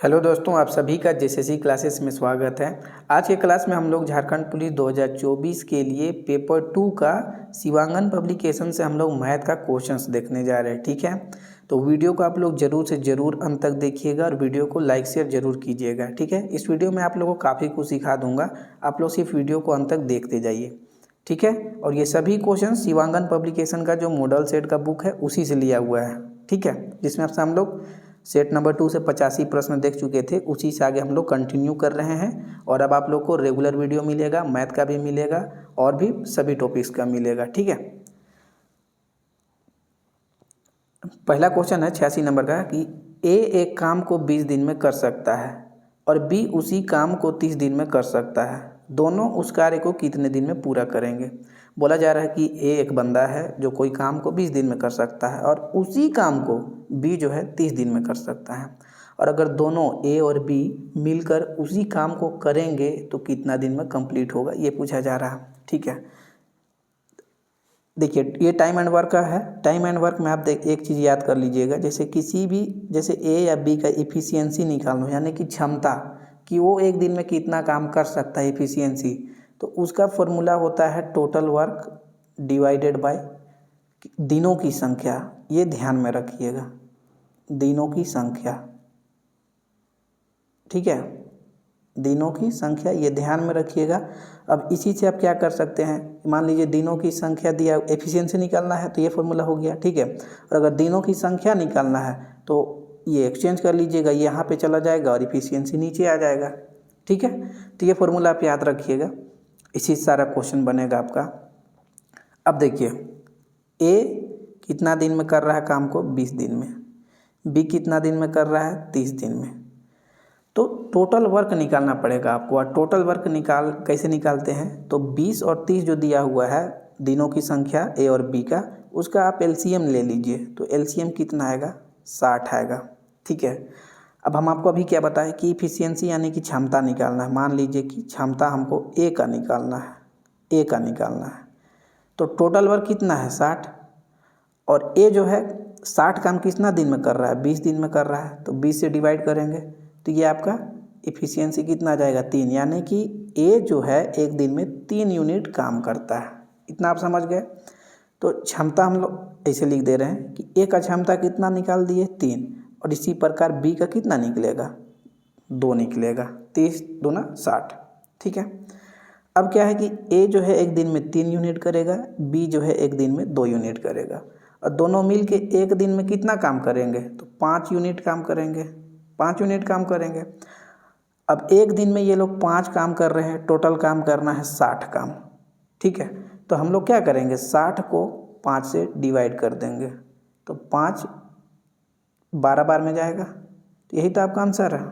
Hello दोस्तों, आप सभी का जेएसएससी क्लासेस में स्वागत है। आज के क्लास में हम लोग झारखंड पुलिस 2024 के लिए पेपर 2 का शिवांगन पब्लिकेशन से हम लोग मैथ का क्वेश्चंस देखने जा रहे हैं। ठीक है, तो वीडियो को आप लोग जरूर से ज़रूर अंत तक देखिएगा और वीडियो को लाइक शेयर जरूर कीजिएगा। ठीक है, इस वीडियो में आप लोगों को काफ़ी कुछ सिखा दूंगा, आप लोग सिर्फ वीडियो को अंत तक देखते जाइए। ठीक है, और ये सभी क्वेश्चन शिवांगन पब्लिकेशन का जो मॉडल सेट का बुक है उसी से लिया हुआ है। ठीक है, जिसमें आपसे हम लोग सेट नंबर 2 से 85 प्रश्न देख चुके थे, उसी से आगे हम लोग कंटिन्यू कर रहे हैं। और अब आप लोग को रेगुलर वीडियो मिलेगा, मैथ का भी मिलेगा और भी सभी टॉपिक्स का मिलेगा। ठीक है, पहला क्वेश्चन है 86 नंबर का कि ए एक काम को 20 दिन में कर सकता है और बी उसी काम को 30 दिन में कर सकता है। दोनों उस कार्य को कितने दिन में पूरा करेंगे। बोला जा रहा है कि ए एक बंदा है जो कोई काम को 20 दिन में कर सकता है और उसी काम को बी जो है 30 दिन में कर सकता है। और अगर दोनों ए और बी मिलकर उसी काम को करेंगे तो कितना दिन में कंप्लीट होगा, ये पूछा जा रहा है। ठीक है, देखिए ये टाइम एंड वर्क का है। टाइम एंड वर्क में आप एक चीज़ याद कर लीजिएगा, जैसे किसी भी जैसे ए या बी का इफ़िशियंसी निकालना, यानी कि क्षमता कि वो एक दिन में कितना काम कर सकता है, इफ़िशियंसी, तो उसका फॉर्मूला होता है टोटल वर्क डिवाइडेड बाय दिनों की संख्या। ये ध्यान में रखिएगा, दिनों की संख्या। ठीक है, दिनों की संख्या ये ध्यान में रखिएगा। अब इसी से आप क्या कर सकते हैं, मान लीजिए दिनों की संख्या दिया, एफिशिएंसी निकालना है तो ये फॉर्मूला हो गया। ठीक है, और अगर दिनों की संख्या निकालना है तो ये एक्सचेंज कर लीजिएगा, ये यहाँ पे चला जाएगा और एफिशिएंसी नीचे आ जाएगा। ठीक है, तो ये फॉर्मूला आप याद रखिएगा, इसी से सारा क्वेश्चन बनेगा आपका। अब देखिए ए कितना दिन में कर रहा है काम को, 20 दिन में। बी कितना दिन में कर रहा है, 30 दिन में। तो टोटल वर्क निकालना पड़ेगा आपको। और टोटल वर्क कैसे निकालते हैं, तो 20 और 30 जो दिया हुआ है दिनों की संख्या ए और बी का, उसका आप एलसीएम ले लीजिए। तो एलसीएम कितना आएगा, 60 आएगा। ठीक है, अब हम आपको अभी क्या बताएं कि इफिशियंसी यानी कि क्षमता निकालना है। मान लीजिए कि क्षमता हमको ए का निकालना है, ए का निकालना है। तो टोटल वर्क कितना है, 60, और ए जो है 60 काम कितना दिन में कर रहा है, 20 दिन में कर रहा है। तो 20 से डिवाइड करेंगे तो ये आपका इफ़िशियंसी कितना आ जाएगा, 3, यानी कि ए जो है एक दिन में 3 यूनिट काम करता है। इतना आप समझ गए। तो क्षमता हम लोग ऐसे लिख दे रहे हैं कि ए का क्षमता कितना निकाल दिए, 3, और इसी प्रकार बी का कितना निकलेगा, 2 निकलेगा। 30 दूना 60। ठीक है, अब क्या है कि ए जो है एक दिन में 3 यूनिट करेगा, बी जो है एक दिन में 2 यूनिट करेगा, और दोनों मिल के एक दिन में कितना काम करेंगे, तो 5 यूनिट काम करेंगे, 5 यूनिट काम करेंगे। अब एक दिन में ये लोग 5 काम कर रहे हैं, टोटल काम करना है 60 काम। ठीक है, तो हम लोग क्या करेंगे, 60 को 5 से डिवाइड कर देंगे, तो 5 12 बार में जाएगा। तो यही तो आपका आंसर है।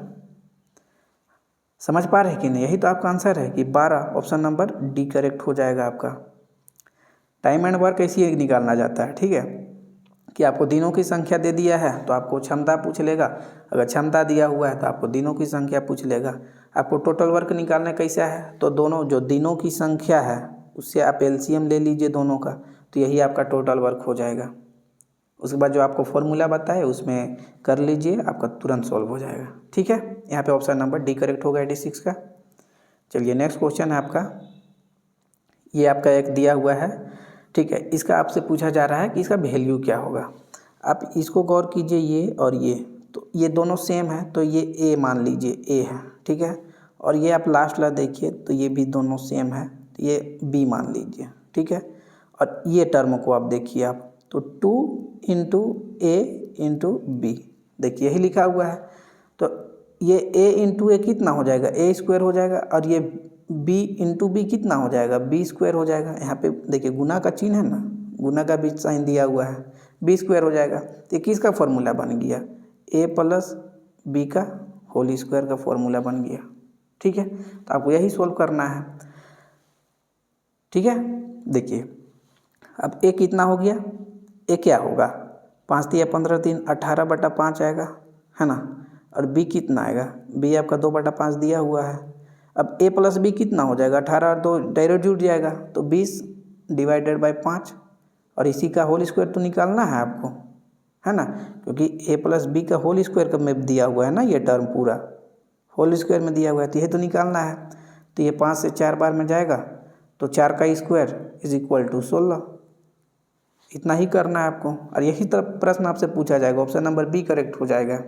समझ पा रहे हैं कि नहीं, यही तो आपका आंसर है कि 12, ऑप्शन नंबर डी करेक्ट हो जाएगा आपका। टाइम एंड वर्क ऐसे ही निकालना जाता है। ठीक है, कि आपको दिनों की संख्या दे दिया है तो आपको क्षमता पूछ लेगा, अगर क्षमता दिया हुआ है तो आपको दिनों की संख्या पूछ लेगा। आपको टोटल वर्क निकालना कैसा है, तो दोनों जो दिनों की संख्या है उससे आप एलसीएम ले लीजिए दोनों का, तो यही आपका टोटल वर्क हो जाएगा। उसके बाद जो आपको फॉर्मूला बताए उसमें कर लीजिए, आपका तुरंत सॉल्व हो जाएगा। ठीक है, यहाँ पे ऑप्शन नंबर डी करेक्ट होगा 86 का। चलिए नेक्स्ट क्वेश्चन है आपका, ये आपका एक दिया हुआ है। ठीक है, इसका आपसे पूछा जा रहा है कि इसका वैल्यू क्या होगा। आप इसको गौर कीजिए, ये और ये, तो ये दोनों सेम है, तो ये ए मान लीजिए ए है। ठीक है, और ये आप लास्ट वाला देखिए तो ये भी दोनों सेम है, तो ये बी मान लीजिए। ठीक है, और ये टर्म को आप देखिए आप, तो 2 इंटू ए इंटू बी, देखिए यही लिखा हुआ है। तो ये ए इंटू ए कितना हो जाएगा, ए स्क्वायर हो जाएगा, और ये बी इंटू बी कितना हो जाएगा, बी स्क्वायर हो जाएगा। यहाँ पे देखिए गुना का चिन्ह है ना, गुना का भी साइन दिया हुआ है, बी स्क्वायर हो जाएगा। तो ये किसका फॉर्मूला बन गया, ए प्लस बी का होल स्क्वायर का फॉर्मूला बन गया। ठीक है, तो आपको यही सोल्व करना है। ठीक है, देखिए अब ए कितना हो गया, ए क्या होगा, 5 तिया 15 3 18/5 आएगा, है ना। और बी कितना आएगा, बी आपका 2/5 दिया हुआ है। अब ए प्लस बी कितना हो जाएगा, 18 और 2 डायरेक्ट जुड़ जाएगा, तो 20 डिवाइडेड बाय 5, और इसी का होल स्क्वायर तो निकालना है आपको। है ना, क्योंकि a प्लस बी का होल स्क्वायर का में दिया हुआ है ना, ये टर्म पूरा होल स्क्वायर में दिया हुआ है, तो ये तो निकालना है। तो ये 5 से 4 बार में जाएगा, तो 4 का स्क्वायर इज इक्वल टू 16। इतना ही करना है आपको, और यही तरह प्रश्न आपसे पूछा जाएगा। ऑप्शन नंबर बी करेक्ट हो जाएगा।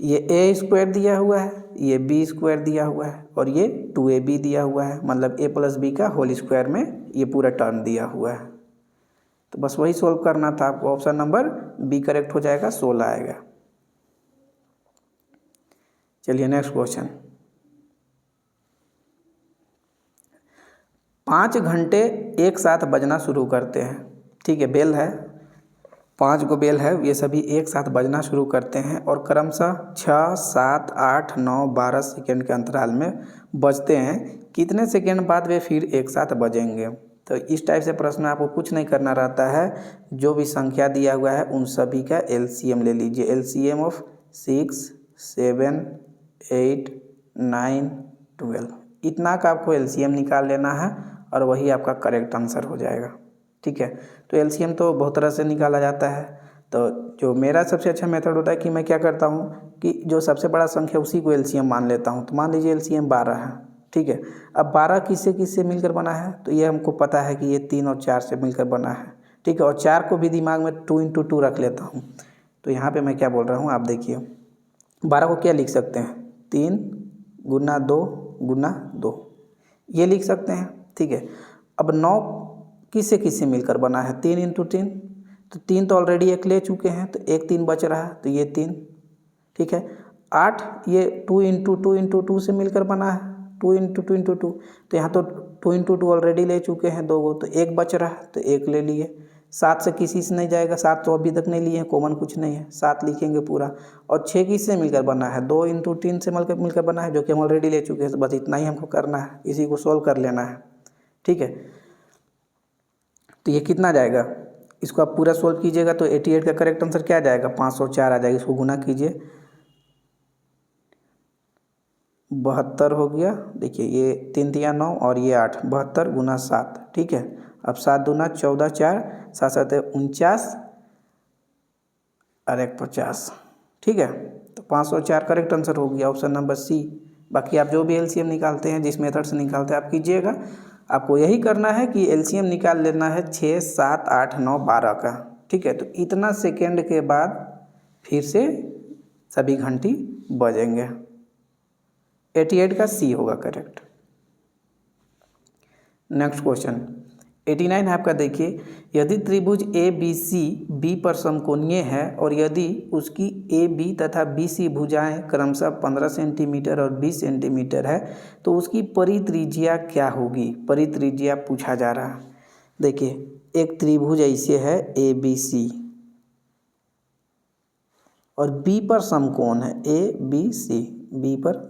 ये ए स्क्वायर दिया हुआ है, ये बी स्क्वायर दिया हुआ है, और ये 2ab दिया हुआ है, मतलब a प्लस बी का होल स्क्वायर में ये पूरा टर्म दिया हुआ है। तो बस वही सोल्व करना था आपको। ऑप्शन नंबर बी करेक्ट हो जाएगा, 16 आएगा। चलिए नेक्स्ट क्वेश्चन। 5 घंटे एक साथ बजना शुरू करते हैं, ठीक है, बेल है, 5 को बेल है, ये सभी एक साथ बजना शुरू करते हैं और क्रमशः 6, 7, 8, 9, 12 सेकेंड के अंतराल में बजते हैं। कितने सेकेंड बाद वे फिर एक साथ बजेंगे? तो इस टाइप से प्रश्न आपको कुछ नहीं करना रहता है, जो भी संख्या दिया हुआ है उन सभी का एलसीएम ले लीजिए। एलसीएम ऑफ 6, 7, 8, 9, 12, इतना का आपको एलसीएम निकाल लेना है और वही आपका करेक्ट आंसर हो जाएगा, ठीक है। तो एलसीएम तो बहुत तरह से निकाला जाता है, तो जो मेरा सबसे अच्छा मेथड होता है कि मैं क्या करता हूँ कि जो सबसे बड़ा संख्या उसी को एलसीएम मान लेता हूँ। तो मान लीजिए एलसीएम 12 है, ठीक है। अब 12 किससे किससे मिलकर बना है, तो ये हमको पता है कि ये 3 और 4 से मिलकर बना है, ठीक है। और 4 को भी दिमाग में 2 × 2 रख लेता हूँ। तो यहाँ पे मैं क्या बोल रहा हूँ आप देखिए, 12 को क्या लिख सकते हैं, 3 × 2 × 2, ये लिख सकते हैं, ठीक है। अब 9 किससे किससे मिलकर बना है, 3 × 3, तो 3 तो ऑलरेडी एक ले चुके हैं, तो एक 3 बच रहा है, तो ये 3, ठीक है। 8 ये 2 × 2 × 2 से मिलकर बना है, 2 × 2 × 2, तो यहाँ तो 2 × 2 ऑलरेडी ले चुके हैं 2 को, तो एक बच रहा है, तो एक ले लिए। 7 से किसी से नहीं जाएगा, 7 तो अभी तक नहीं लिए हैं, कॉमन कुछ नहीं है, 7 लिखेंगे पूरा। और 6 किससे मिलकर बना है, 2 × 3 से मिलकर बना है, जो कि हम ऑलरेडी ले चुके हैं। तो बस इतना ही हमको करना है, इसी को सोल्व कर लेना है, ठीक है। तो ये कितना जाएगा, इसको आप पूरा सोल्व कीजिएगा तो 88 का करेक्ट आंसर क्या आ जाएगा, 504 आ जाएगा। इसको गुना कीजिए, 72 हो गया। देखिए ये 3 × 9 और ये 8, 72 × 7, ठीक है। अब 7 दूना 14, 4 7 7 49 और 1 50, ठीक है। तो 504 करेक्ट आंसर हो गया, ऑप्शन नंबर सी। बाकी आप जो भी एलसीएम निकालते हैं, जिस मेथड से निकालते हैं आप कीजिएगा। आपको यही करना है कि एलसीएम निकाल लेना है 6, 7, 8, 9, 12 का, ठीक है। तो इतना सेकेंड के बाद फिर से सभी घंटी बजेंगे। 88 का सी होगा करेक्ट। नेक्स्ट क्वेश्चन 89 है आपका। देखिए, यदि त्रिभुज ए बी सी बी पर समकोणीय है और यदि उसकी ए बी तथा बी सी भुजाएं क्रमशः 15 सेंटीमीटर और 20 सेंटीमीटर है, तो उसकी परित्रिज्या क्या होगी? परित्रिज्या पूछा जा रहा है। देखिए, एक त्रिभुज ऐसे है ए बी सी और बी पर समकोण है, ए बी सी बी पर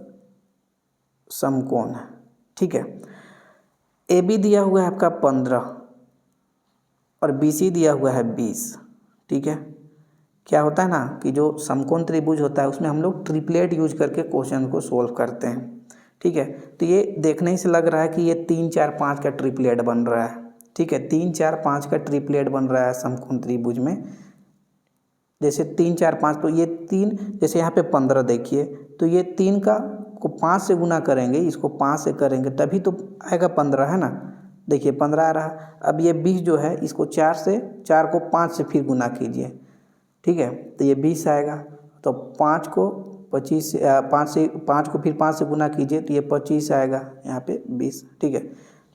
समकोण है, ठीक है। ए बी दिया हुआ है आपका 15 और बी सी दिया हुआ है 20, ठीक है। क्या होता है ना कि जो समकोण त्रिभुज होता है उसमें हम लोग ट्रिपलेट यूज करके क्वेश्चन को सोल्व करते हैं, ठीक है। तो ये देखने से लग रहा है कि ये 3, 4, 5 का ट्रिपलेट बन रहा है, ठीक है। 3, 4, 5 का ट्रिपलेट बन रहा है समकोण त्रिभुज में। जैसे 3, 4, 5, तो ये 3, जैसे यहाँ पे 15 देखिए, तो ये 3 को 5 से गुना करेंगे, इसको 5 से करेंगे तभी तो आएगा 15, है ना। देखिए 15 आ रहा। अब ये 20 जो है इसको 4 को 5 से फिर गुना कीजिए, ठीक है, तो ये 20 आएगा। तो 5 को 25 से 5 को फिर 5 से गुना कीजिए तो ये 25 आएगा, यहाँ पे 20, ठीक है।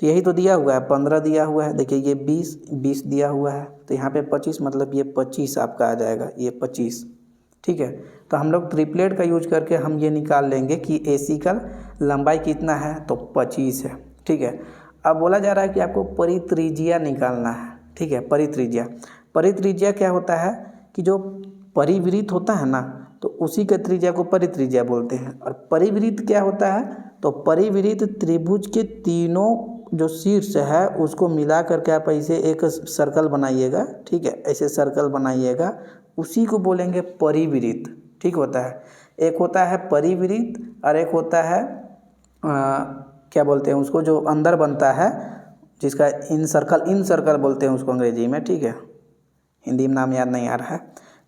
तो यही तो दिया हुआ है, 15 दिया हुआ है, देखिए ये 20 दिया हुआ है, तो यहाँ पे 25, मतलब ये 25 आपका आ जाएगा, ये 25, ठीक है। तो हम लोग ट्रिपलेट का यूज करके हम ये निकाल लेंगे कि AC का लंबाई कितना है, तो 25 है, ठीक है। अब बोला जा रहा है कि आपको परित्रिज्या निकालना है, ठीक है। परित्रिज्या क्या होता है कि जो परिवृत्त होता है ना, तो उसी के त्रिज्या को परित्रिज्या बोलते हैं। और परिवृत्त क्या होता है, तो परिवृत्त त्रिभुज के तीनों जो शीर्ष है उसको मिला करके आप ऐसे एक सर्कल बनाइएगा, ठीक है, ऐसे सर्कल बनाइएगा, उसी को बोलेंगे परिवृत्त, ठीक होता है। एक होता है परिवृत्त और एक होता है क्या बोलते हैं उसको, जो अंदर बनता है, जिसका इन सर्कल बोलते हैं उसको अंग्रेजी में, ठीक है, हिंदी में नाम याद नहीं आ रहा है।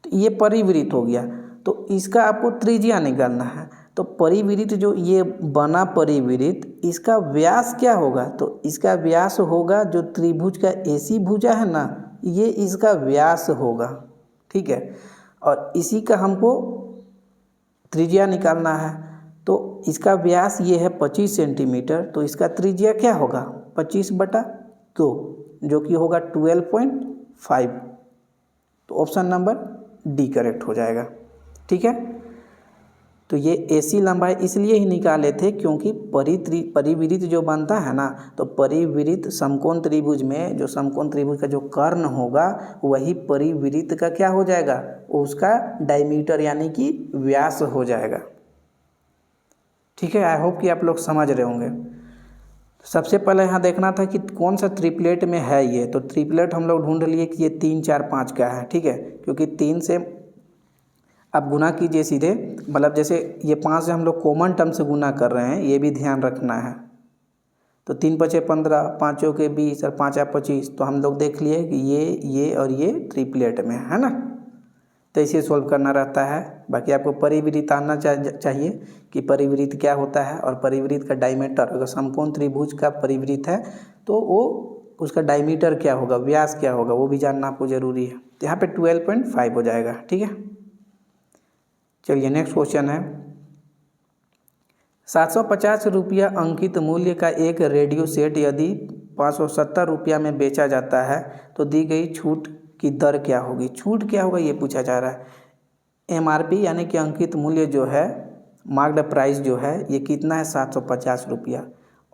तो ये परिवृत्त हो गया, तो इसका आपको त्रिज्या निकालना है। तो परिवृत्त जो ये बना परिवृत्त, इसका व्यास क्या होगा? तो इसका व्यास होगा जो त्रिभुज का AC भुजा है ना, ये इसका व्यास होगा, ठीक है। और इसी का हमको त्रिज्या निकालना है। तो इसका व्यास ये है 25 सेंटीमीटर, तो इसका त्रिज्या क्या होगा? 25/2, जो कि होगा 12.5। तो ऑप्शन नंबर डी करेक्ट हो जाएगा, ठीक है। तो ये AC लंबाई इसलिए ही निकाले थे क्योंकि परिवृत्त जो बनता है ना, तो परिवृत्त समकोण त्रिभुज में जो समकोण त्रिभुज का जो कर्ण होगा वही परिवृत्त का क्या हो जाएगा? उसका डायमीटर यानी कि व्यास हो जाएगा, ठीक है। आई होप कि आप लोग समझ रहे होंगे। सबसे पहले यहाँ देखना था कि कौन सा ट्रिपलेट में है ये, तो ट्रिपलेट हम लोग ढूंढ लिए कि ये 3, 4, 5 का है, ठीक है। क्योंकि 3 से आप गुना कीजिए सीधे, मतलब जैसे ये 5 से हम लोग कॉमन टर्म से गुना कर रहे हैं, ये भी ध्यान रखना है। तो 3 × 5 = 15, 5 × 20 और 5 × 25। तो हम लोग देख लिए कि ये और ये ट्रिपलेट में है ना। तो इसे सॉल्व करना रहता है। बाकी आपको परिवृत्त आना चाहिए कि परिवृत्त क्या होता है, और परिवृत्त का डायमीटर, अगर समकोण त्रिभुज का परिवृत्त है तो वो उसका डायमीटर क्या होगा, व्यास क्या होगा, वो भी जानना आपको ज़रूरी है। तो यहाँ पे 12.5 हो जाएगा, ठीक है। चलिए नेक्स्ट क्वेश्चन है, 750 रुपया अंकित मूल्य का एक रेडियो सेट यदि 570 रुपया में बेचा जाता है तो दी गई छूट की दर क्या होगी? छूट क्या होगा ये पूछा जा रहा है। MRP यानी कि अंकित मूल्य जो है, मार्क्ड प्राइस जो है, ये कितना है? 750 रुपया।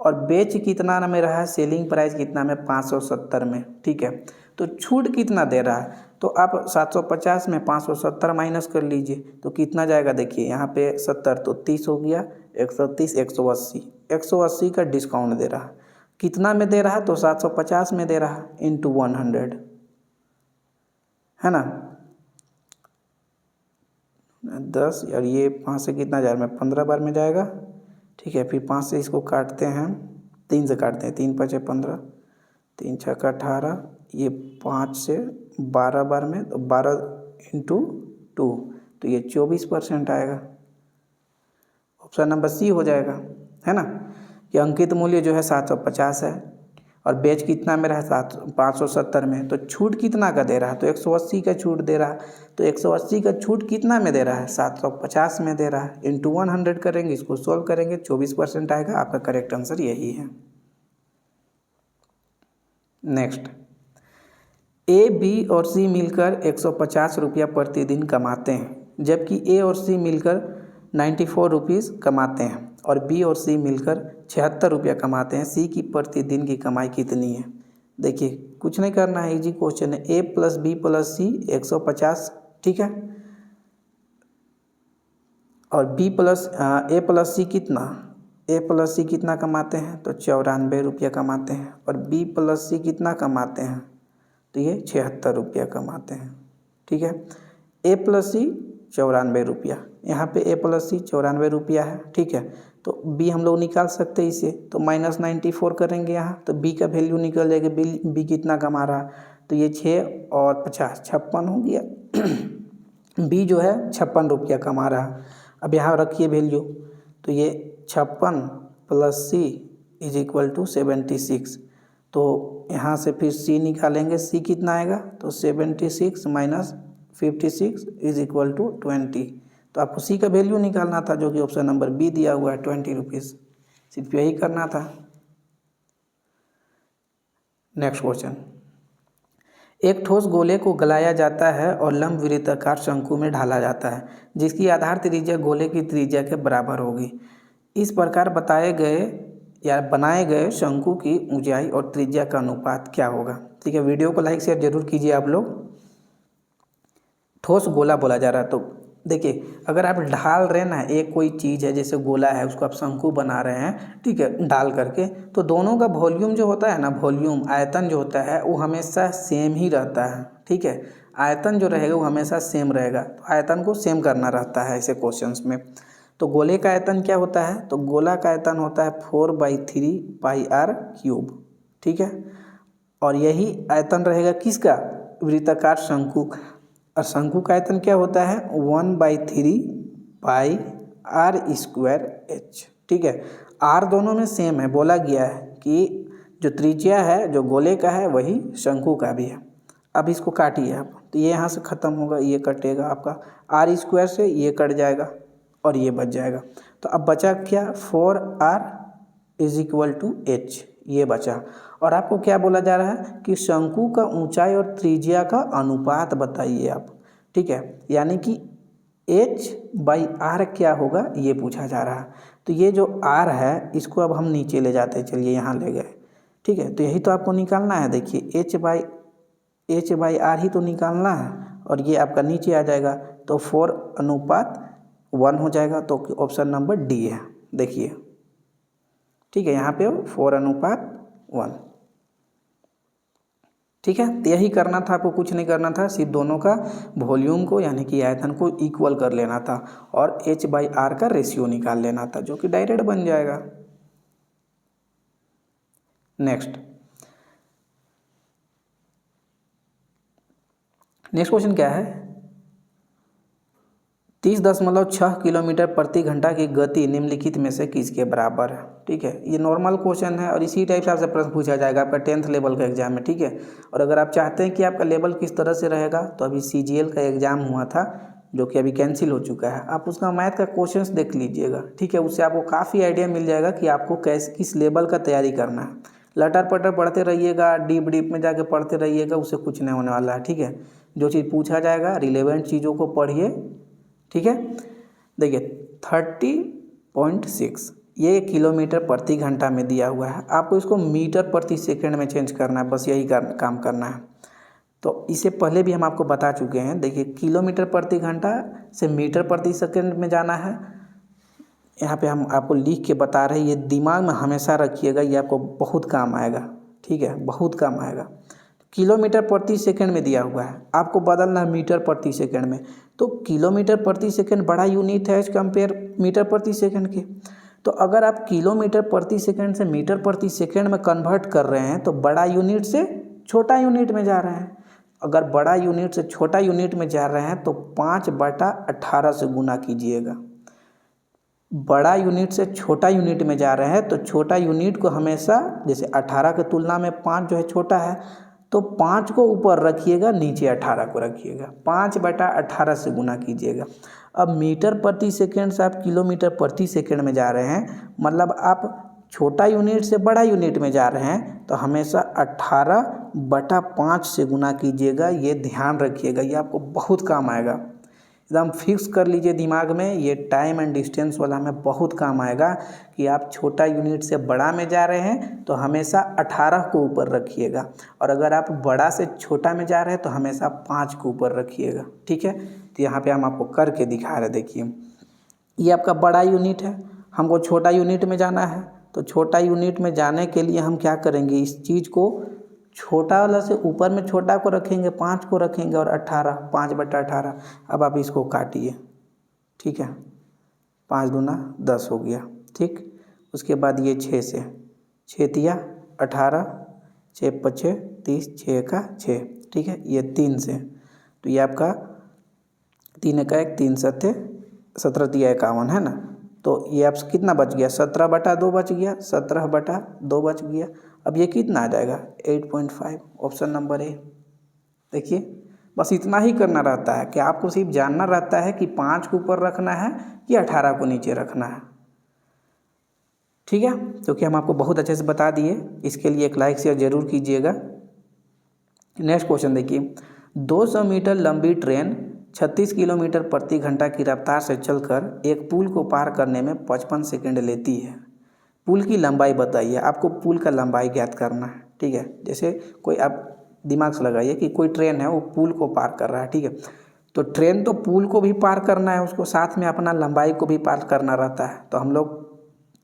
और बेच कितना में रहा है? सेलिंग प्राइस कितना में? 570 में, ठीक है। तो छूट कितना दे रहा है? तो आप 750 में 570 माइनस कर लीजिए, तो कितना जाएगा? देखिए यहाँ पे 70 तो 30 हो गया, 130, 180, 180 का डिस्काउंट दे रहा है। कितना में दे रहा है? तो 750 में दे रहा है, इंटू 100, है ना। 10 और ये 5 से कितना जा रहा है? 15 बार में जाएगा, ठीक है। फिर 5 से इसको काटते हैं, 3 से काटते हैं, 3 × 5 = 15, 3 × 6 = 18, ये 5 से 12 बार में, तो 12 × 2, तो ये 24% आएगा। ऑप्शन नंबर सी हो जाएगा, है ना। कि अंकित मूल्य जो है 750 है और बेच कितना में रहा? 570 में। तो छूट कितना का दे रहा है? तो 180 का छूट दे रहा है। तो 180 का छूट कितना में दे रहा है? 750 में दे रहा है, इंटू 100 करेंगे, इसको सॉल्व करेंगे, 24% आएगा। आपका करेक्ट आंसर यही है। नेक्स्ट, A, B और C मिलकर 150 रुपया प्रतिदिन कमाते हैं, जबकि A और C मिलकर 94 रुपीज़ कमाते हैं और B और C मिलकर 76 रुपया कमाते हैं। C की प्रतिदिन की कमाई कितनी है? देखिए कुछ नहीं करना है, इजी क्वेश्चन है। A + B + C 150, ठीक है। और A + C कितना? A + C कितना कमाते हैं? तो 94 रुपया कमाते हैं। और B + C कितना कमाते हैं? तो ये 76 रुपया कमाते हैं, ठीक है। A + C 94 रुपया, यहाँ पे A + C 94 रुपया है, ठीक है। तो B हम लोग निकाल सकते हैं इसे, तो -94 करेंगे यहाँ, तो B का वैल्यू निकल जाएगा। B कितना कमा रहा? तो ये 6 और 50 56 हो गया। B जो है 56 रुपया कमा रहा। अब यहाँ रखिए वैल्यू, तो ये 56 + C = 76। तो यहाँ से फिर C निकालेंगे, C कितना आएगा? तो 76 - 56 = 20। तो आपको C का वैल्यू निकालना था, जो कि ऑप्शन नंबर B दिया हुआ है, 20 रुपीज़। सिर्फ यही करना था। नेक्स्ट क्वेश्चन, एक ठोस गोले को गलाया जाता है और लंबवृत्ताकार शंकु में ढाला जाता है, जिसकी आधार त्रिज्या गोले की त्रिज्या के बराबर होगी। इस प्रकार बताए गए या बनाए गए शंकु की ऊंचाई और त्रिज्या का अनुपात क्या होगा? ठीक है, वीडियो को लाइक शेयर जरूर कीजिए आप लोग। ठोस गोला बोला जा रहा है, तो देखिए अगर आप ढाल रहे ना, एक कोई चीज़ है जैसे गोला है, उसको आप शंकु बना रहे हैं, ठीक है, ढाल करके, तो दोनों का वॉल्यूम जो होता है ना, वॉल्यूम आयतन जो होता है वो हमेशा सेम ही रहता है, ठीक है। आयतन जो रहेगा वो हमेशा सेम रहेगा, तो आयतन को सेम करना रहता है ऐसे क्वेश्चंस में। तो गोले का आयतन क्या होता है? तो गोला का आयतन होता है 4/3 πr³, ठीक है। और यही आयतन रहेगा किसका? वृत्ताकार शंकु, और शंकु का आयतन क्या होता है 1/3 पाई r²h। ठीक है, r दोनों में सेम है, बोला गया है कि जो त्रिज्या है जो गोले का है वही शंकु का भी है। अब इसको काटिए आप, तो ये यहाँ से ख़त्म होगा, ये कटेगा आपका r² से, ये कट जाएगा और ये बच जाएगा। तो अब बचा क्या 4r = h, ये बचा। और आपको क्या बोला जा रहा है कि शंकु का ऊंचाई और त्रिज्या का अनुपात बताइए आप। ठीक है, यानी कि h/r क्या होगा ये पूछा जा रहा है। तो ये जो r है इसको अब हम नीचे ले जाते हैं, चलिए यहाँ ले गए। ठीक है, तो यही तो आपको निकालना है। देखिए h/r ही तो निकालना है, और ये आपका नीचे आ जाएगा, तो 4:1 हो जाएगा। तो ऑप्शन नंबर डी है, देखिए। ठीक है, यहाँ पे 4:1। ठीक है, तो यही करना था आपको, कुछ नहीं करना था, सिर्फ दोनों का वॉल्यूम को यानी कि आयतन को इक्वल कर लेना था और h/r का रेशियो निकाल लेना था, जो कि डायरेक्ट बन जाएगा। नेक्स्ट क्वेश्चन क्या है, 30.6 किलोमीटर प्रति घंटा की गति निम्नलिखित में से किसके बराबर है। ठीक है, ये नॉर्मल क्वेश्चन है और इसी टाइप से आपसे प्रश्न पूछा जाएगा आपका 10th लेवल का एग्जाम में। ठीक है, और अगर आप चाहते हैं कि आपका लेवल किस तरह से रहेगा, तो अभी CGL का एग्ज़ाम हुआ था जो कि अभी कैंसिल हो चुका है, आप उसका मैथ का क्वेश्चंस देख लीजिएगा। ठीक है, उससे आपको काफ़ी आइडिया मिल जाएगा कि आपको किस लेवल का तैयारी करना है। लटर पटर पढ़ते रहिएगा, डीप में जाके पढ़ते रहिएगा, उससे कुछ नहीं होने वाला है। ठीक है, जो चीज़ पूछा जाएगा रिलेवेंट चीज़ों को पढ़िए। ठीक है, देखिए 30.6 ये किलोमीटर प्रति घंटा में दिया हुआ है, आपको इसको मीटर प्रति सेकंड में चेंज करना है, बस यही काम करना है। तो इससे पहले भी हम आपको बता चुके हैं। देखिए, किलोमीटर प्रति घंटा से मीटर प्रति सेकंड में जाना है। यहाँ पे हम आपको लिख के बता रहे हैं, ये दिमाग में हमेशा रखिएगा, ये आपको बहुत काम आएगा। ठीक है, बहुत काम आएगा। किलोमीटर प्रति सेकंड में दिया हुआ है, आपको बदलना है मीटर प्रति सेकंड में। तो किलोमीटर प्रति सेकंड बड़ा यूनिट है एज कंपेयर मीटर प्रति सेकंड के। तो अगर आप किलोमीटर प्रति सेकंड से मीटर प्रति सेकंड में कन्वर्ट कर रहे हैं, तो बड़ा यूनिट से छोटा यूनिट में जा रहे हैं। अगर बड़ा यूनिट से छोटा यूनिट में जा रहे हैं तो 5/18 से गुना कीजिएगा। बड़ा यूनिट से छोटा यूनिट में जा रहे हैं तो छोटा यूनिट को हमेशा, जैसे 18 की तुलना में 5 जो है छोटा है, तो 5 को ऊपर रखिएगा, नीचे 18 को रखिएगा, 5/18 से गुना कीजिएगा। अब मीटर प्रति सेकंड से आप किलोमीटर प्रति सेकंड में जा रहे हैं, मतलब आप छोटा यूनिट से बड़ा यूनिट में जा रहे हैं, तो हमेशा 18/5 से गुना कीजिएगा। ये ध्यान रखिएगा, ये आपको बहुत काम आएगा। एकदम फिक्स कर लीजिए दिमाग में, ये टाइम एंड डिस्टेंस वाला हमें बहुत काम आएगा कि आप छोटा यूनिट से बड़ा में जा रहे हैं तो हमेशा 18 को ऊपर रखिएगा, और अगर आप बड़ा से छोटा में जा रहे हैं तो हमेशा 5 को ऊपर रखिएगा। ठीक है, तो यहाँ पे हम आपको करके दिखा रहे हैं। देखिए, ये आपका बड़ा यूनिट है, हमको छोटा यूनिट में जाना है, तो छोटा यूनिट में जाने के लिए हम क्या करेंगे, इस चीज़ को छोटा वाला से ऊपर में छोटा को रखेंगे, 5 को रखेंगे, और 18, 5/18। अब आप इसको काटिए। ठीक है, 5 दूना 10 हो गया। ठीक, उसके बाद ये 6 से, 6 तिया 18, 6 पचे 30, 6 का 6। ठीक है, ये 3 से, तो ये आपका 3 का 1, 3 7 17 तिया 51 है ना। तो ये आपसे कितना बच गया, 17/2 बच गया, 17/2 बच गया। अब ये कितना आ जाएगा 8.5, ऑप्शन नंबर ए। देखिए, बस इतना ही करना रहता है कि आपको सिर्फ जानना रहता है कि 5 को ऊपर रखना है कि 18 को नीचे रखना है। ठीक है, क्योंकि हम आपको बहुत अच्छे से बता दिए, इसके लिए एक लाइक शेयर जरूर कीजिएगा। नेक्स्ट क्वेश्चन देखिए, 200 मीटर लंबी ट्रेन 36 किलोमीटर प्रति घंटा की रफ्तार से चलकर एक पुल को पार करने में 55 सेकंड लेती है। पुल की लंबाई बताइए, आपको पुल का लंबाई ज्ञात करना है। ठीक है, जैसे कोई आप दिमाग से लगाइए कि कोई ट्रेन है, वो पुल को पार कर रहा है। ठीक है, तो ट्रेन तो पुल को भी पार करना है, उसको साथ में अपना लंबाई को भी पार करना रहता है। तो हम लोग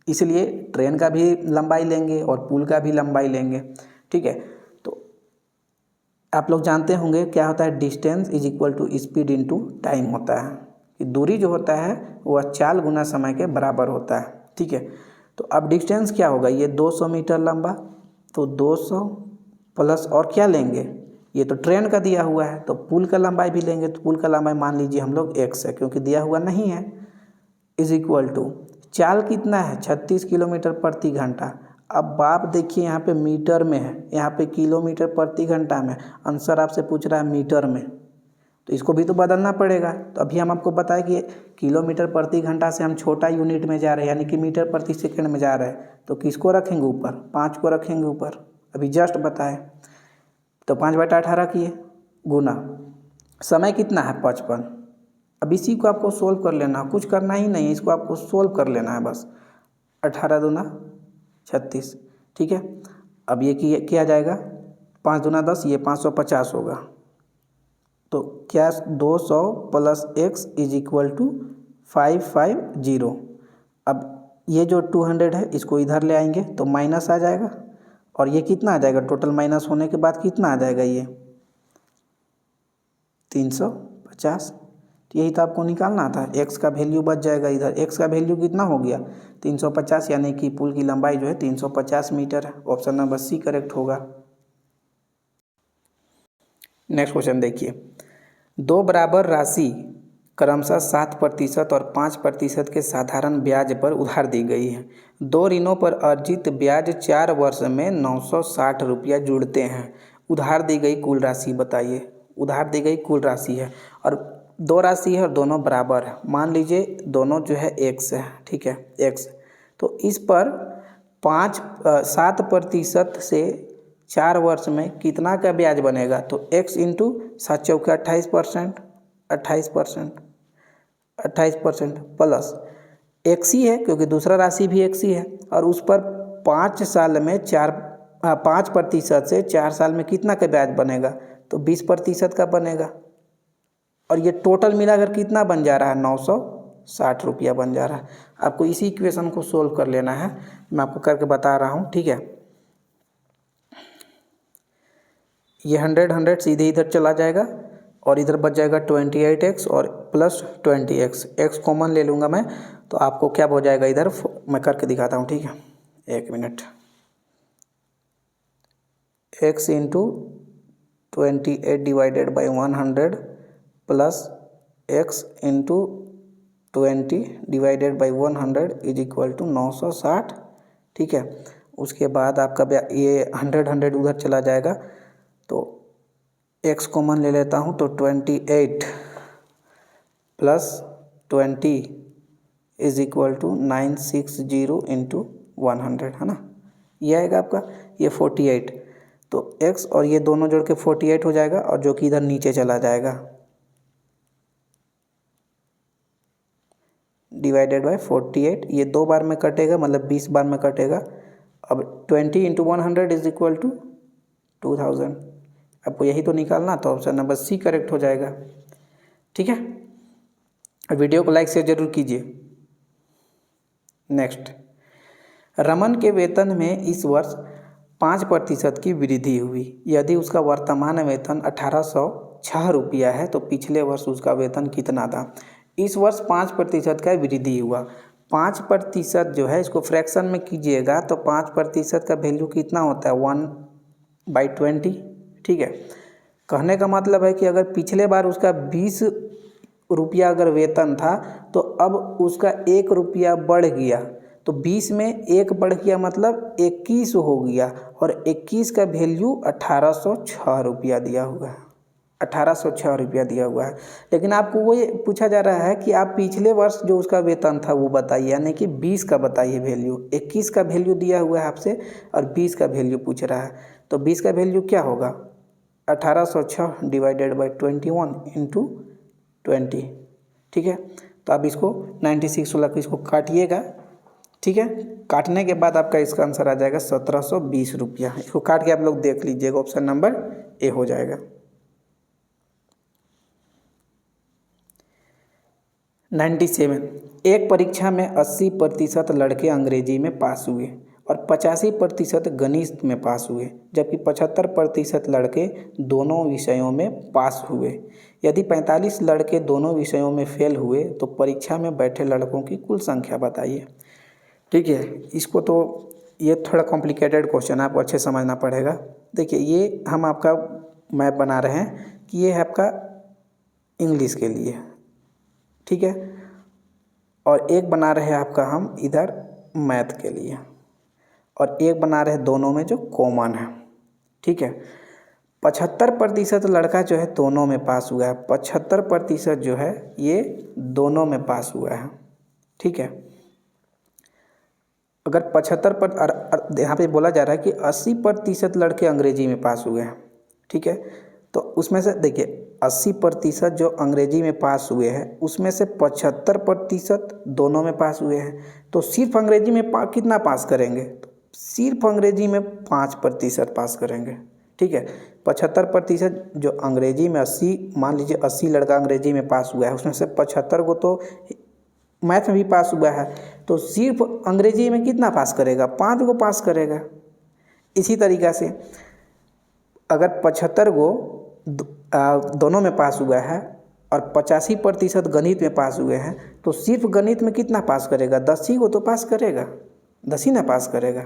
इसलिए ट्रेन का भी लंबाई लेंगे और पुल का भी लंबाई लेंगे। ठीक है, तो आप लोग जानते होंगे क्या होता है, distance is equal to speed into time होता है, कि दूरी जो होता है वह चाल गुना समय के बराबर होता है। ठीक है, तो अब डिस्टेंस क्या होगा, ये 200 मीटर लंबा, तो 200 प्लस और क्या लेंगे, ये तो ट्रेन का दिया हुआ है, तो पुल का लंबाई भी लेंगे तो पुल का लंबाई मान लीजिए हम लोग x है क्योंकि दिया हुआ नहीं है, इज इक्वल टू चाल कितना है 36 किलोमीटर प्रति घंटा। अब आप देखिए यहाँ पे मीटर में है, यहाँ पे किलोमीटर प्रति घंटा में, आंसर आपसे पूछ रहा है मीटर में, तो इसको भी तो बदलना पड़ेगा। तो अभी हम आपको बताएं कि किलोमीटर प्रति घंटा से हम छोटा यूनिट में जा रहे हैं, यानी कि मीटर प्रति सेकंड में जा रहे हैं, तो किसको रखेंगे ऊपर, 5 को रखेंगे ऊपर, अभी जस्ट बताएं। तो 5/18 किए गुना समय कितना है 55। अब इसी को आपको सोल्व कर लेना, कुछ करना ही नहीं है, इसको आपको सोल्व कर लेना है बस। 18 दूना 36, ठीक है। अब ये क्या जाएगा, 5 दूना 10, ये 550 होगा। तो क्या 200 plus x is equal to 550। अब ये जो 200 है इसको इधर ले आएंगे तो माइनस आ जाएगा, और ये कितना आ जाएगा, टोटल माइनस होने के बाद कितना आ जाएगा, ये 350। तो यही तो आपको निकालना था, x का वैल्यू बच जाएगा इधर। x का वैल्यू कितना हो गया 350, यानी कि पुल की लंबाई जो है 350 मीटर है। ऑप्शन नंबर सी करेक्ट होगा। नेक्स्ट क्वेश्चन देखिए, दो बराबर राशि क्रमशः 7% और 5% के साधारण ब्याज पर उधार दी गई है। दो ऋणों पर अर्जित ब्याज 4 वर्ष में 960 रुपया जुड़ते हैं। उधार दी गई कुल राशि बताइए। उधार दी गई कुल राशि है और दो राशि है और दोनों बराबर है। मान लीजिए दोनों जो है x है, ठीक है, x। तो इस पर 7% से 4 वर्ष में कितना का ब्याज बनेगा, तो x इंटू 7 चौके 28%, 28% प्लस x ही है क्योंकि दूसरा राशि भी x ही है, और उस पर 5 साल में 5% से 4 साल में कितना का ब्याज बनेगा, तो 20% का बनेगा। और ये टोटल मिलाकर कितना बन जा रहा है, 960 रुपया बन जा रहा है। आपको इसी इक्वेशन को सोल्व कर लेना है, मैं आपको करके बता रहा हूँ, ठीक है। ये 100 सीधे इधर चला जाएगा और इधर बच जाएगा 28x और प्लस 20x, x कॉमन ले लूँगा मैं, तो आपको क्या हो जाएगा इधर, मैं करके दिखाता हूँ, ठीक है, 1 minute. x into 28 divided by 100 plus x into 20 divided by 100 is equal to 960, ठीक है। उसके बाद आपका ये 100 उधर चला जाएगा, तो x कॉमन ले लेता हूँ, तो 28 plus 20 is equal to 960 into 100, है ना, ये आएगा आपका ये 48। तो x और ये दोनों जोड़ के 48 हो जाएगा, और जो कि इधर नीचे चला जाएगा, डिवाइडेड बाई 48। ये 2 बार में कटेगा, मतलब 20 बार में कटेगा। अब 20 इंटू 100 इज इक्वल टू 2000। आपको यही तो निकालना, तो ऑप्शन नंबर सी करेक्ट हो जाएगा, ठीक है। वीडियो को लाइक शेयर जरूर कीजिए। नेक्स्ट, रमन के वेतन में इस वर्ष 5% की वृद्धि हुई। यदि उसका वर्तमान वेतन 1806 रुपया है तो पिछले वर्ष उसका वेतन कितना था। इस वर्ष 5% का वृद्धि हुआ। 5% जो है इसको फ्रैक्शन में कीजिएगा तो 5% का वैल्यू कितना होता है, 1/20, ठीक है। कहने का मतलब है कि अगर पिछले बार उसका 20 रुपया अगर वेतन था तो अब उसका 1 रुपया बढ़ गया, तो 20 में 1 बढ़ गया मतलब 21 हो गया, और 21 का वैल्यू 1806 रुपया दिया हुआ है, 1806 रुपया दिया हुआ है। लेकिन आपको वो ये पूछा जा रहा है कि आप पिछले वर्ष जो उसका वेतन था वो बताइए, यानी कि 20 का बताइए वैल्यू। 21 का वैल्यू दिया हुआ है आपसे और 20 का वैल्यू पूछ रहा है, तो 20 का वैल्यू क्या होगा, 1806 डिवाइडेड बाई 21 इंटू 20, ठीक है। तो आप इसको 96 वाला को इसको काटिएगा, ठीक है। काटने के बाद आपका इसका आंसर आ जाएगा 1720 रुपया। इसको काट के आप लोग देख लीजिएगा, ऑप्शन नंबर ए हो जाएगा। 97, एक परीक्षा में 80% लड़के अंग्रेजी में पास हुए और 85% गणित में पास हुए, जबकि 75% लड़के दोनों विषयों में पास हुए। यदि 45 लड़के दोनों विषयों में फेल हुए तो परीक्षा में बैठे लड़कों की कुल संख्या बताइए, ठीक है। इसको तो ये थोड़ा कॉम्प्लिकेटेड क्वेश्चन है, आपको अच्छे समझना पड़ेगा। देखिए ये हम आपका मैप बना रहे हैं कि ये है आपका इंग्लिश के लिए, ठीक है, और एक बना रहे हैं आपका हम इधर मैथ के लिए, और एक बना रहे हैं दोनों में जो कॉमन है, ठीक है। 75% लड़का जो है दोनों में पास हुआ है, 75% जो है ये दोनों में पास हुआ है, ठीक है। अगर 75 यहाँ पे बोला जा रहा है कि 80% लड़के अंग्रेजी में पास हुए हैं, ठीक है। तो उसमें से देखिए 80% जो अंग्रेजी में पास हुए हैं उसमें से 75% दोनों में पास हुए हैं, तो सिर्फ अंग्रेजी में कितना पास करेंगे, तो सिर्फ अंग्रेजी में 5% पास करेंगे, ठीक है। 75% जो अंग्रेजी में 80, मान लीजिए 80 लड़का अंग्रेजी में पास हुआ है, उसमें से 75 को तो मैथ में भी पास हुआ है, तो सिर्फ अंग्रेजी में कितना पास करेगा, 5 को पास करेगा। इसी तरीक़ा से अगर 75 को दोनों में पास हुआ है और 85% गणित में पास हुए हैं, तो सिर्फ गणित में कितना पास करेगा, 10 ही को तो पास करेगा, 10 ही ना पास करेगा,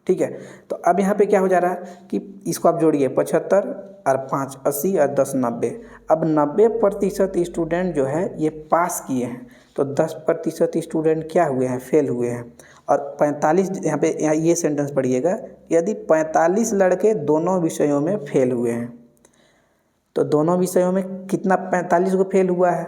ठीक है। तो अब यहाँ पे क्या हो जा रहा है कि इसको आप जोड़िए, 75 और 5 80 और 10 90। अब 90% स्टूडेंट जो है ये पास किए हैं, तो 10% स्टूडेंट क्या हुए हैं, फेल हुए हैं। और 45 यहाँ पे ये सेंटेंस पढ़िएगा, यदि 45 लड़के दोनों विषयों में फेल हुए हैं, तो दोनों विषयों में कितना 45 को फेल हुआ है,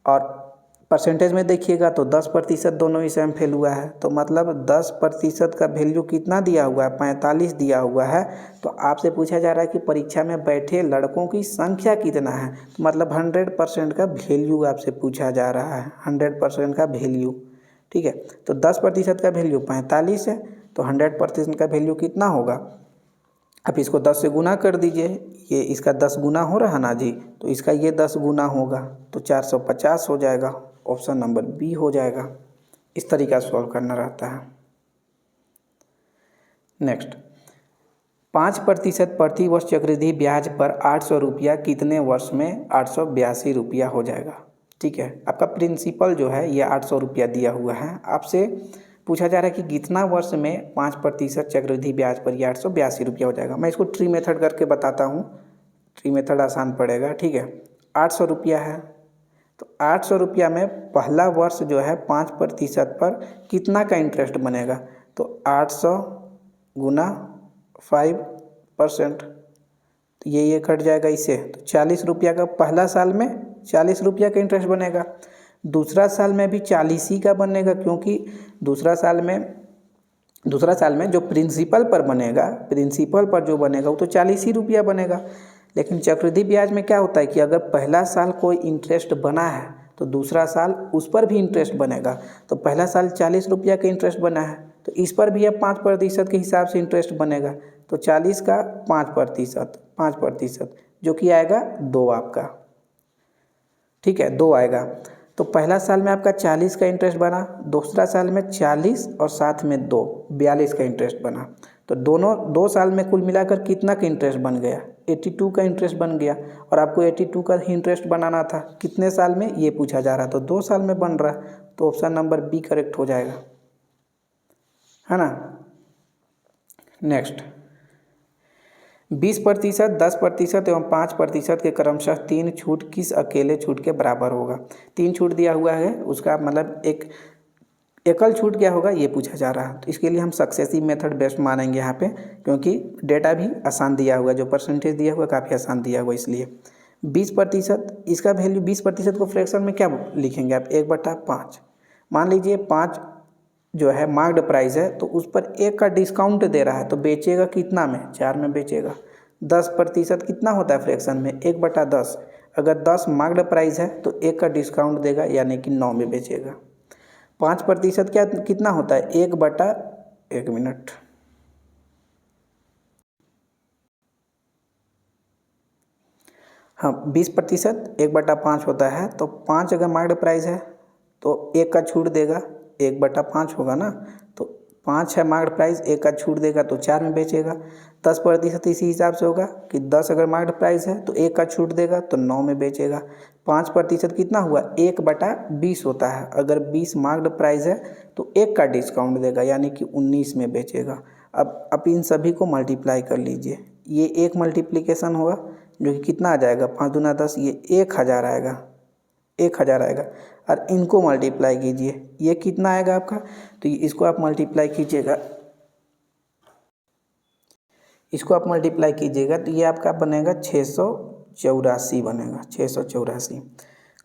और परसेंटेज में देखिएगा तो 10% दोनों विषय में फेल हुआ है, तो मतलब 10% का वैल्यू कितना दिया हुआ है, 45 दिया हुआ है। तो आपसे पूछा जा रहा है कि परीक्षा में बैठे लड़कों की संख्या कितना है, तो मतलब 100% का वैल्यू आपसे पूछा जा रहा है, 100% का वैल्यू, ठीक है। तो 10% का वैल्यू 45 है, तो 100% का वैल्यू कितना होगा, आप इसको 10 से गुना कर दीजिए, ये इसका 10 गुना हो रहा ना जी, तो इसका ये 10 गुना होगा, तो 450 हो जाएगा, ऑप्शन नंबर बी हो जाएगा। इस तरीका से सॉल्व करना रहता है। नेक्स्ट, 5% प्रतिवर्ष चक्रवृद्धि ब्याज पर 800 रुपया कितने वर्ष में 882 रुपया हो जाएगा, ठीक है। आपका प्रिंसिपल जो है ये 800 रुपया दिया हुआ है, आपसे पूछा जा रहा है कि कितना वर्ष में 5% चक्रवृद्धि ब्याज पर यह 882 रुपया हो जाएगा। मैं इसको ट्री मेथड करके बताता हूँ, ट्री मेथड आसान पड़ेगा, ठीक है। 800 रुपया है, तो 800 रुपया में पहला वर्ष जो है 5% पर कितना का इंटरेस्ट बनेगा, तो 800 गुना 5%, तो ये कट जाएगा इससे, तो 40 रुपया का पहला साल में 40 रुपया का इंटरेस्ट बनेगा, दूसरा साल में भी 40 ही का बनेगा, क्योंकि दूसरा साल में जो प्रिंसिपल पर बनेगा, प्रिंसिपल पर जो बनेगा वो तो 40 ही रुपया बनेगा। लेकिन चक्रवृद्धि ब्याज में क्या होता है कि अगर पहला साल कोई इंटरेस्ट बना है तो दूसरा साल उस पर भी इंटरेस्ट बनेगा, तो पहला साल 40 रुपया का इंटरेस्ट बना है, तो इस पर भी अब 5% के हिसाब से इंटरेस्ट बनेगा, तो 40 का 5% जो कि आएगा 2 आपका, ठीक है, 2 आएगा। तो पहला साल में आपका 40 का इंटरेस्ट बना, दूसरा साल में 40 और साथ में 2 42 का इंटरेस्ट बना, तो दोनों 2 साल में कुल मिलाकर कितना का इंटरेस्ट बन गया, 82 का इंटरेस्ट बन गया। और आपको 82 का ही इंटरेस्ट बनाना था, कितने साल में ये पूछा जा रहा, तो 2 साल में बन रहा, तो ऑप्शन नंबर बी करेक्ट हो जाएगा, है ना। नेक्स्ट, 20%, 10% एवं 5% के क्रमशः 3 छूट किस अकेले छूट के बराबर होगा। 3 छूट दिया हुआ है, उसका मतलब एक एकल छूट क्या होगा ये पूछा जा रहा है। तो इसके लिए हम सक्सेसिव मेथड बेस्ट मानेंगे यहाँ पे, क्योंकि डेटा भी आसान दिया हुआ है, जो परसेंटेज दिया हुआ काफ़ी आसान दिया हुआ, इसलिए 20% इसका वैल्यू 20% को फ्रैक्शन में क्या लिखेंगे आप, 1/5। मान लीजिए 5 जो है मार्क्ड प्राइस है, तो उस पर 1 का डिस्काउंट दे रहा है, तो बेचेगा कितना में, 4 में बेचेगा। 10% कितना होता है फ्रैक्शन में, 1/10। अगर 10 मार्क्ड प्राइस है तो 1 का डिस्काउंट देगा, यानी कि 9 में बेचेगा। 5% क्या कितना होता है, 1 मिनट, हाँ 20% 1/5 होता है, तो 5 अगर मार्क्ड प्राइस है तो 1 का छूट देगा, 1/5 होगा ना, तो 5 है मार्क्ड प्राइस, 1 का छूट देगा तो 4 में बेचेगा। 10% इसी हिसाब से होगा कि 10 अगर मार्क्ड प्राइस है तो 1 का छूट देगा तो 9 में बेचेगा। 5% कितना हुआ, 1/20 होता है, अगर 20 मार्क्ड प्राइस है तो 1 का डिस्काउंट देगा, यानी कि 19 में बेचेगा। अब आप इन सभी को मल्टीप्लाई कर लीजिए, ये एक मल्टीप्लिकेशन होगा जो कि कितना आ जाएगा, 5 दूना 10, ये 1000 आएगा, 1000 आएगा। और इनको मल्टीप्लाई कीजिए, ये कितना आएगा आपका, तो इसको आप मल्टीप्लाई कीजिएगा, इसको आप मल्टीप्लाई कीजिएगा तो ये आपका बनेगा 684 बनेगा, 684।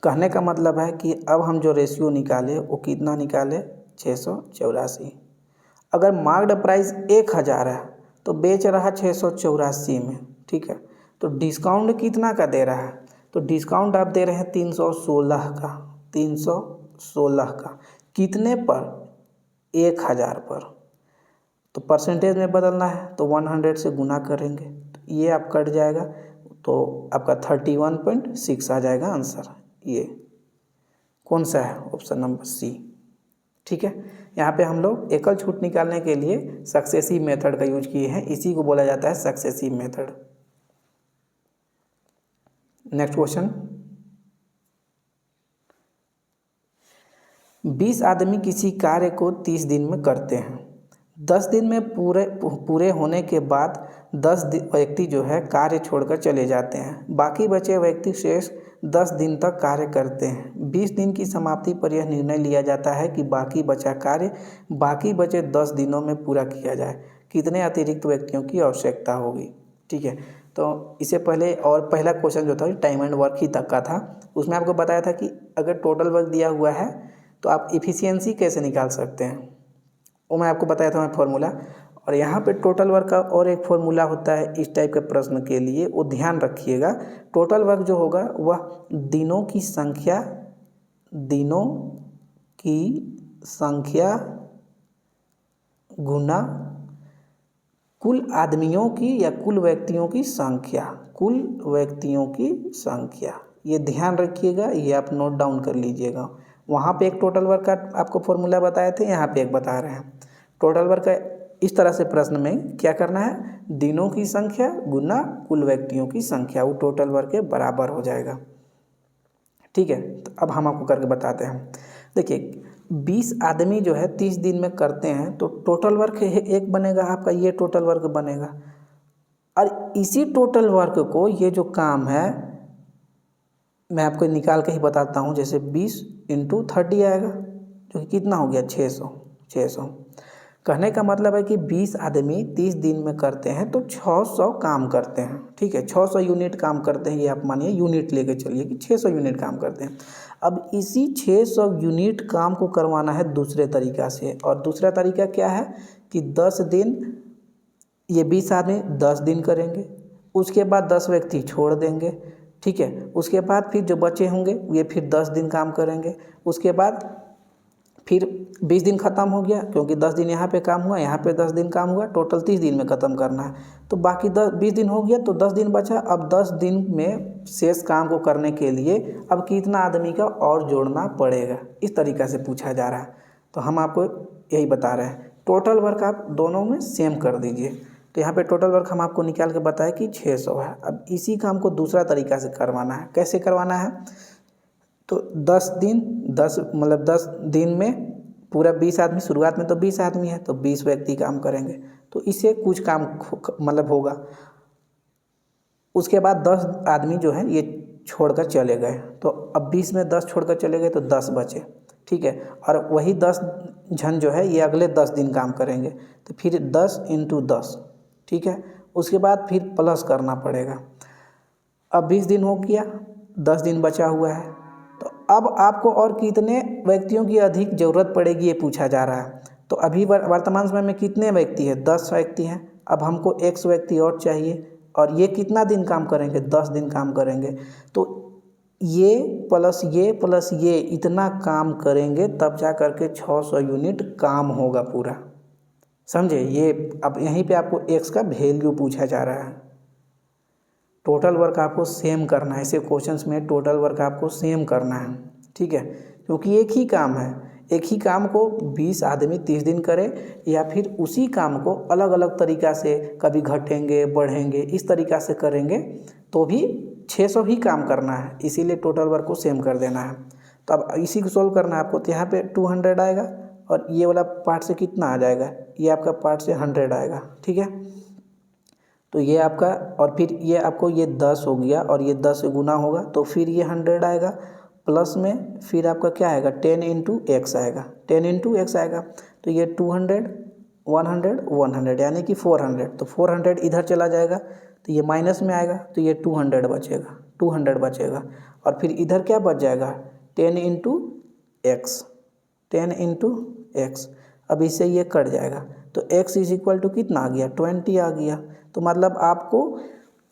कहने का मतलब है कि अब हम जो रेशियो निकाले वो कितना निकाले, 684। अगर मार्क्ड प्राइस 1000 है तो बेच रहा 684 में, ठीक है। तो डिस्काउंट कितना का दे रहा है, तो डिस्काउंट आप दे रहे हैं 316 का, 316 का कितने पर, 1000 पर। तो परसेंटेज में बदलना है तो 100 से गुना करेंगे तो ये आप कट जाएगा, तो आपका 31.6 आ जाएगा आंसर। ये कौन सा है, ऑप्शन नंबर सी, ठीक है। यहाँ पे हम लोग एकल छूट निकालने के लिए सक्सेसिव मेथड का यूज किए हैं, इसी को बोला जाता है सक्सेसिव मेथड। नेक्स्ट क्वेश्चन, 20 आदमी किसी कार्य को 30 दिन में करते हैं। 10 दिन में पूरे होने के बाद 10 व्यक्ति जो है कार्य छोड़कर चले जाते हैं। बाकी बचे व्यक्ति शेष 10 दिन तक कार्य करते हैं। 20 दिन की समाप्ति पर यह निर्णय लिया जाता है कि बाकी बचा कार्य बाकी बचे 10 दिनों में पूरा किया जाए। कितने अतिरिक्त व्यक्तियों की आवश्यकता होगी, ठीक है। तो इससे पहले और पहला क्वेश्चन जो था टाइम एंड वर्क ही तक का था, उसमें आपको बताया था कि अगर टोटल वर्क दिया हुआ है तो आप इफ़िशियंसी कैसे निकाल सकते हैं, वो मैं आपको बताया था मैं फॉर्मूला। और यहाँ पे टोटल वर्क का और एक फॉर्मूला होता है इस टाइप के प्रश्न के लिए, वो ध्यान रखिएगा। टोटल वर्क जो होगा वह दिनों की संख्या गुना कुल आदमियों की या कुल व्यक्तियों की संख्या, ये ध्यान रखिएगा, ये आप नोट डाउन कर लीजिएगा। वहाँ पे एक टोटल वर्क का आपको फॉर्मूला बताए थे, यहाँ पे एक बता रहे हैं। टोटल वर्क का इस तरह से प्रश्न में क्या करना है, दिनों की संख्या गुना कुल व्यक्तियों की संख्या, वो टोटल वर्क के बराबर हो जाएगा, ठीक है। तो अब हम आपको करके बताते हैं। देखिए 20 आदमी जो है 30 दिन में करते हैं तो टोटल वर्क एक बनेगा आपका, ये टोटल वर्क बनेगा। और इसी टोटल वर्क को ये जो काम है मैं आपको निकाल के ही बताता हूँ। जैसे 20 × 30 आएगा जो कि कितना हो गया, 600। कहने का मतलब है कि 20 आदमी 30 दिन में करते हैं तो 600 काम करते हैं, ठीक है। 600 यूनिट काम करते हैं, ये आप मानिए यूनिट लेके चलिए कि 600 यूनिट काम करते हैं। अब इसी 600 यूनिट काम को करवाना है दूसरे तरीक़ा से, और दूसरा तरीका क्या है कि 10 दिन, ये 20 आदमी 10 दिन करेंगे, उसके बाद 10 व्यक्ति छोड़ देंगे, ठीक है। उसके बाद फिर जो बचे होंगे ये फिर 10 दिन काम करेंगे, उसके बाद फिर 20 दिन ख़त्म हो गया, क्योंकि 10 दिन यहाँ पे काम हुआ, यहाँ पे 10 दिन काम हुआ, टोटल 30 दिन में ख़त्म करना है। तो बाकी 20 दिन हो गया तो 10 दिन बचा। अब 10 दिन में शेष काम को करने के लिए अब कितना आदमी का और जोड़ना पड़ेगा, इस तरीक़ा से पूछा जा रहा है। तो हम आपको यही बता रहे हैं, टोटल वर्क आप दोनों में सेम कर दीजिए। तो यहाँ पे टोटल वर्क हम आपको निकाल के बताया कि 600 है। अब इसी काम को दूसरा तरीक़ा से करवाना है। कैसे करवाना है, तो 10 दिन में पूरा 20 आदमी, शुरुआत में तो 20 आदमी है तो 20 व्यक्ति काम करेंगे, तो इससे कुछ काम होगा। उसके बाद 10 आदमी जो है ये छोड़कर चले गए, तो अब 20 में 10 छोड़कर चले गए तो 10 बचे, ठीक है। और वही 10 जन जो है ये अगले 10 दिन काम करेंगे, तो फिर 10 × 10, ठीक है। उसके बाद फिर प्लस करना पड़ेगा। अब 20 दिन हो गया, 10 दिन बचा हुआ है, तो अब आपको और कितने व्यक्तियों की अधिक ज़रूरत पड़ेगी ये पूछा जा रहा है। तो अभी वर्तमान समय में कितने व्यक्ति हैं, 10 व्यक्ति हैं। अब हमको 100 व्यक्ति और चाहिए, और ये कितना दिन काम करेंगे, 10 दिन काम करेंगे। तो ये प्लस ये इतना काम करेंगे तब जा कर के 600 यूनिट काम होगा पूरा, समझे। ये अब यहीं पे आपको x का वैल्यू पूछा जा रहा है। टोटल वर्क आपको सेम करना है, ऐसे क्वेश्चंस में टोटल वर्क आपको सेम करना है, ठीक है। क्योंकि एक ही काम है, एक ही काम को 20 आदमी 30 दिन करे, या फिर उसी काम को अलग अलग तरीक़ा से कभी घटेंगे बढ़ेंगे इस तरीक़ा से करेंगे तो भी 600 ही काम करना है, इसीलिए टोटल वर्क को सेम कर देना है। तो अब इसी को सोल्व करना है आपको, तो यहाँ पे 200 आएगा, और ये वाला पार्ट से कितना आ जाएगा, ये आपका पार्ट से 100 आएगा, ठीक है। तो ये आपका, और फिर ये आपको ये 10 हो गया और ये 10 से गुना होगा तो फिर ये 100 आएगा, प्लस में फिर आपका क्या आएगा 10 इंटू एक्स आएगा, 10 इंटू एक्स आएगा। तो ये 200 100 100 यानी कि 400, तो 400 इधर चला जाएगा तो ये माइनस में आएगा, तो ये 200 बचेगा, 200 बचेगा। और फिर इधर क्या बच जाएगा 10 इंटू एक्स, 10 इंटू एक्स। अब इससे ये कट जाएगा तो x इज इक्वल टू कितना आ गया 20 आ गया। तो मतलब आपको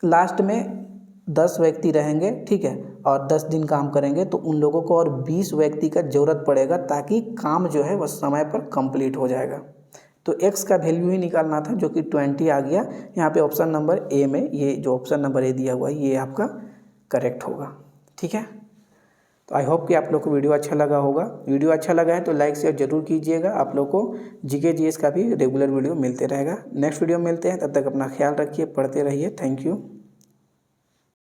लास्ट में 10 व्यक्ति रहेंगे, ठीक है, और 10 दिन काम करेंगे तो उन लोगों को और 20 व्यक्ति का ज़रूरत पड़ेगा ताकि काम जो है वह समय पर कंप्लीट हो जाएगा। तो x का वैल्यू ही निकालना था जो कि 20 आ गया। यहाँ पे ऑप्शन नंबर ए में, ये जो ऑप्शन नंबर ए दिया हुआ है ये आपका करेक्ट होगा, ठीक है। तो आई होप कि आप लोग को वीडियो अच्छा लगा होगा। वीडियो अच्छा लगा है तो लाइक शेयर जरूर कीजिएगा। आप लोग को जीके जीएस का भी रेगुलर वीडियो मिलते रहेगा। नेक्स्ट वीडियो मिलते हैं, तब तक अपना ख्याल रखिए, पढ़ते रहिए। Thank you.